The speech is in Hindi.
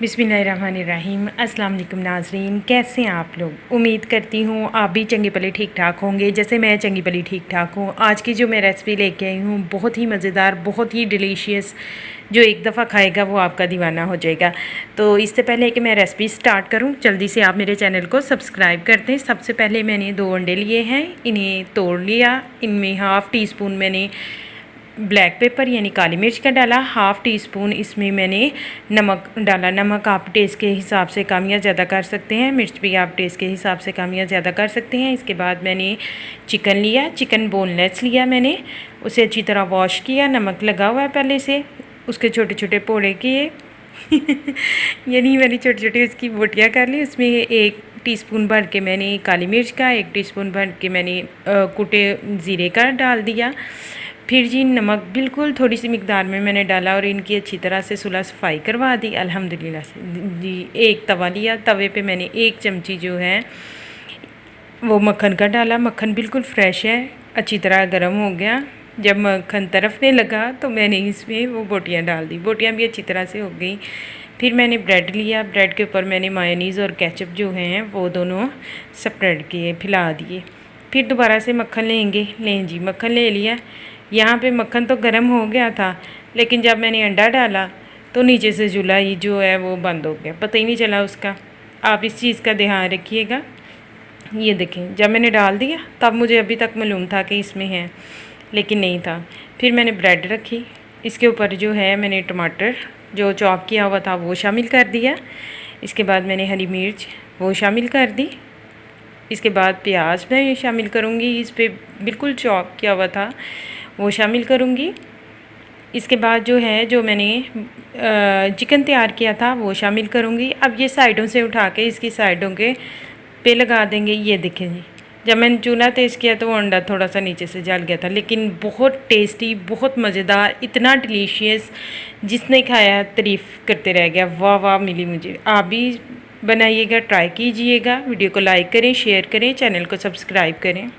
बिस्मिल्लाहिर्रहमानिर्रहीम। अस्सलाम वालेकुम नाज़रीन, कैसे हैं आप लोग। उम्मीद करती हूँ आप भी चंगी भली ठीक ठाक होंगे जैसे मैं चंगी भली ठीक ठाक हूँ। आज की जो मैं रेसिपी लेके आई हूँ बहुत ही मज़ेदार, बहुत ही डिलीशियस, जो एक दफ़ा खाएगा वो आपका दीवाना हो जाएगा। तो इससे पहले कि मैं रेसिपी स्टार्ट करूँ, जल्दी से आप मेरे चैनल को सब्सक्राइब कर दें। सबसे पहले मैंने 2 अंडे लिए हैं, इन्हें तोड़ लिया। इनमें हाफ़ टी स्पून मैंने ब्लैक पेपर यानी काली मिर्च का डाला, हाफ़ टी स्पून इसमें मैंने नमक डाला। नमक आप टेस्ट के हिसाब से कम या ज़्यादा कर सकते हैं, मिर्च भी आप टेस्ट के हिसाब से कम या ज़्यादा कर सकते हैं। इसके बाद मैंने चिकन लिया, चिकन बोनलेस लिया, मैंने उसे अच्छी तरह वॉश किया। नमक लगा हुआ है पहले से, उसके छोटे छोटे पोड़े किए यानी मैंने छोटी छोटी उसकी बोटियाँ कर ली। उसमें 1 टीस्पून भर के मैंने काली मिर्च का, 1 टीस्पून भर के मैंने कुटे ज़ीरे का डाल दिया। फिर जी नमक बिल्कुल थोड़ी सी मिकदार में मैंने डाला और इनकी अच्छी तरह से सुलह सफाई करवा दी अल्हम्दुलिल्लाह से। जी एक तवा लिया, तवे पे मैंने 1 चमची जो है वो मक्खन का डाला। मक्खन बिल्कुल फ्रेश है, अच्छी तरह गर्म हो गया। जब मक्खन तरफने लगा तो मैंने इसमें वो बोटियाँ डाल दी, बोटियाँ भी अच्छी तरह से हो गई। फिर मैंने ब्रेड लिया, ब्रेड के ऊपर मैंने मायोनीज़ और केचप जो हैं वो दोनों स्प्रेड किए, फैला दिए। फिर दोबारा से मक्खन लें जी, मक्खन ले लिया। यहाँ पे मक्खन तो गर्म हो गया था, लेकिन जब मैंने अंडा डाला तो नीचे से चूल्हा ही जो है वो बंद हो गया, पता ही नहीं चला उसका। आप इस चीज़ का ध्यान रखिएगा। ये देखें, जब मैंने डाल दिया तब मुझे अभी तक मालूम था कि इसमें है, लेकिन नहीं था। फिर मैंने ब्रेड रखी, इसके ऊपर जो है मैंने टमाटर जो चॉप किया हुआ था वो शामिल कर दिया। इसके बाद मैंने हरी मिर्च वो शामिल कर दी। इसके बाद प्याज मैं शामिल करूँगी, इस पे बिल्कुल चॉप किया हुआ था वो शामिल करूँगी। इसके बाद जो है जो मैंने चिकन तैयार किया था वो शामिल करूँगी। अब ये साइडों से उठा के इसकी साइडों के पे लगा देंगे। ये देखें जी, जब मैंने चूल्हा तेज़ किया तो वो अंडा थोड़ा सा नीचे से जल गया था, लेकिन बहुत टेस्टी, बहुत मज़ेदार, इतना डिलीशियस, जिसने खाया तारीफ़ करते रह गया, वाह वाह मिली मुझे। आप भी बनाइएगा, ट्राई कीजिएगा। वीडियो को लाइक करें, शेयर करें, चैनल को सब्सक्राइब करें।